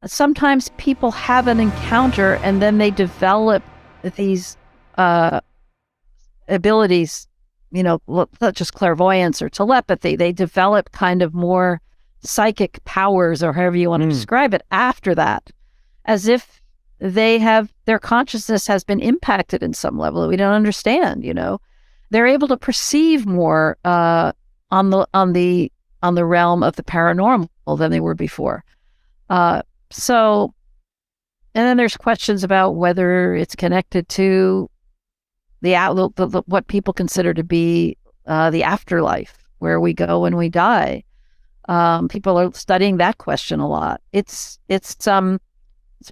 sometimes people have an encounter and then they develop these abilities, not just clairvoyance or telepathy. They develop kind of more psychic powers, or however you want to describe it, after that, as if their consciousness has been impacted in some level that we don't understand. They're able to perceive more on the realm of the paranormal than they were before. So, and then there's questions about whether it's connected to what people consider to be the afterlife, where we go when we die. People are studying that question a lot. It's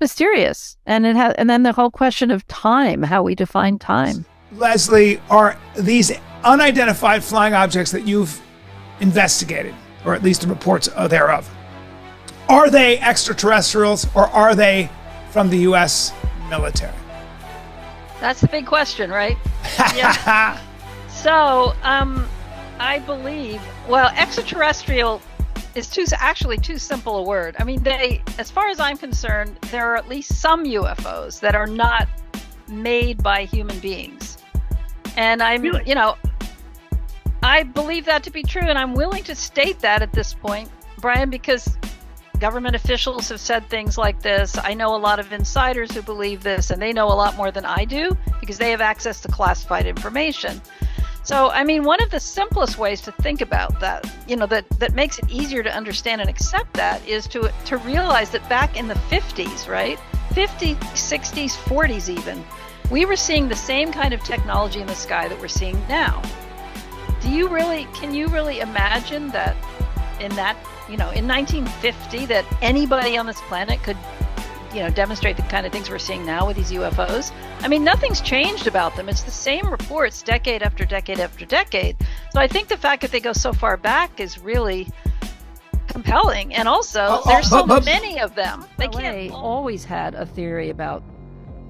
mysterious, and then the whole question of time, how we define time. Leslie, are these unidentified flying objects that you've investigated, or at least the reports thereof, are they extraterrestrials or are they from the U.S. military? That's the big question, right? Yeah. So, I believe, extraterrestrial is actually too simple a word. I mean, as far as I'm concerned, there are at least some UFOs that are not made by human beings. And I believe that to be true, and I'm willing to state that at this point, Brian, because government officials have said things like this. I know a lot of insiders who believe this, and they know a lot more than I do because they have access to classified information. So, I mean, one of the simplest ways to think about that, that makes it easier to understand and accept that, is to realize that back in the 50s, right? 50s, 60s, 40s even, we were seeing the same kind of technology in the sky that we're seeing now. Can you really imagine that in 1950, that anybody on this planet could, demonstrate the kind of things we're seeing now with these UFOs? I mean, nothing's changed about them. It's the same reports decade after decade after decade. So I think the fact that they go so far back is really compelling. And also, there's so many of them. They always had a theory about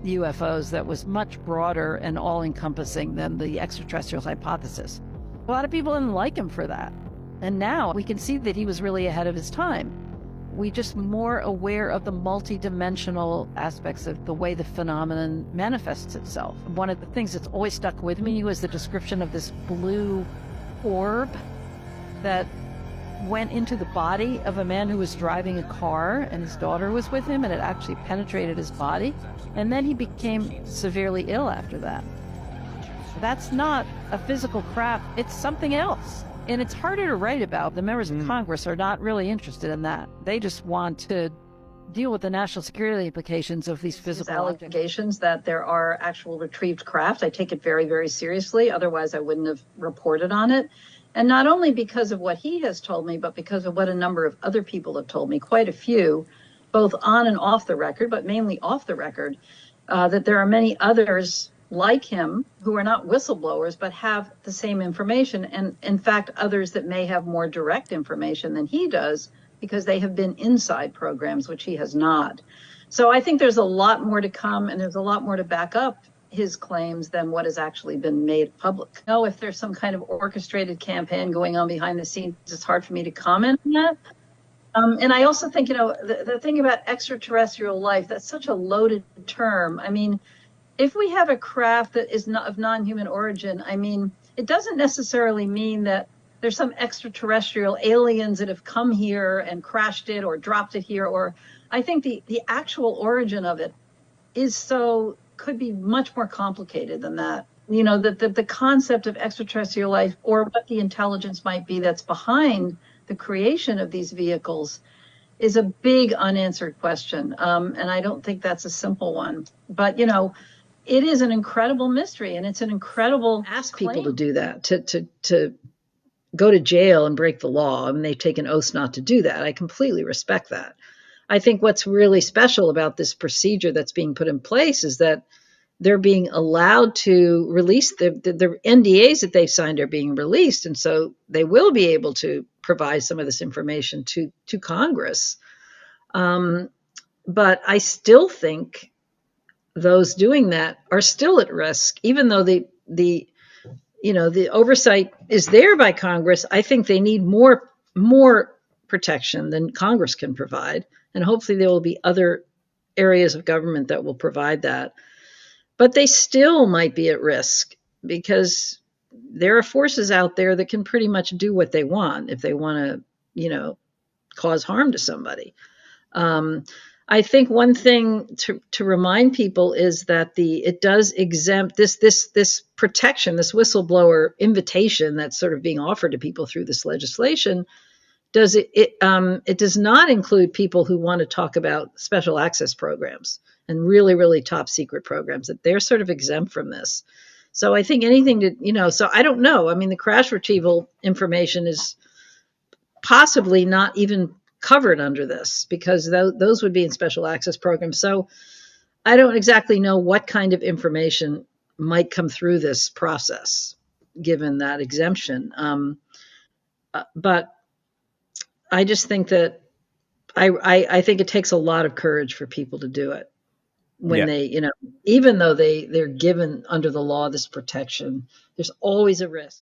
UFOs that was much broader and all-encompassing than the extraterrestrial hypothesis. A lot of people didn't like him for that. And now we can see that he was really ahead of his time. We're just more aware of the multi-dimensional aspects of the way the phenomenon manifests itself. One of the things that's always stuck with me was the description of this blue orb that went into the body of a man who was driving a car, and his daughter was with him, and it actually penetrated his body. And then he became severely ill after that. That's not a physical craft, it's something else. And it's harder to write about. The members of Congress are not really interested in that. They just want to deal with the national security implications of these physical allegations that there are actual retrieved craft. I take it very, very seriously. Otherwise, I wouldn't have reported on it. And not only because of what he has told me, but because of what a number of other people have told me, quite a few, both on and off the record, but mainly off the record, that there are many others like him who are not whistleblowers but have the same information, and in fact others that may have more direct information than he does because they have been inside programs, which he has not. So I think there's a lot more to come, and there's a lot more to back up his claims than what has actually been made public. If there's some kind of orchestrated campaign going on behind the scenes, it's hard for me to comment on that. And I also think, the thing about extraterrestrial life, that's such a loaded term. I mean, if we have a craft that is not of non-human origin, I mean, it doesn't necessarily mean that there's some extraterrestrial aliens that have come here and crashed it or dropped it here. Or I think the actual origin of it could be much more complicated than that. The concept of extraterrestrial life, or what the intelligence might be that's behind the creation of these vehicles, is a big unanswered question. And I don't think that's a simple one. But, it is an incredible mystery, and it's an incredible ask people to do that, to go to jail and break the law. I mean, they've taken oaths not to do that. I completely respect that. I think what's really special about this procedure that's being put in place is that they're being allowed to release the NDAs that they've signed are being released, and so they will be able to provide some of this information to Congress. But I still think those doing that are still at risk, even though the oversight is there by Congress. I think they need more protection than Congress can provide. And hopefully there will be other areas of government that will provide that. But they still might be at risk because there are forces out there that can pretty much do what they want if they want to, cause harm to somebody. I think one thing to remind people is that it does exempt this protection, this whistleblower invitation that's sort of being offered to people through this legislation. It does not include people who want to talk about special access programs and really, really top secret programs, that they're sort of exempt from this. So I think so I don't know. I mean, the crash retrieval information is possibly not even covered under this because those would be in special access programs. So I don't exactly know what kind of information might come through this process, given that exemption. But I just think that I think it takes a lot of courage for people to do it when they, even though they're given under the law this protection, there's always a risk.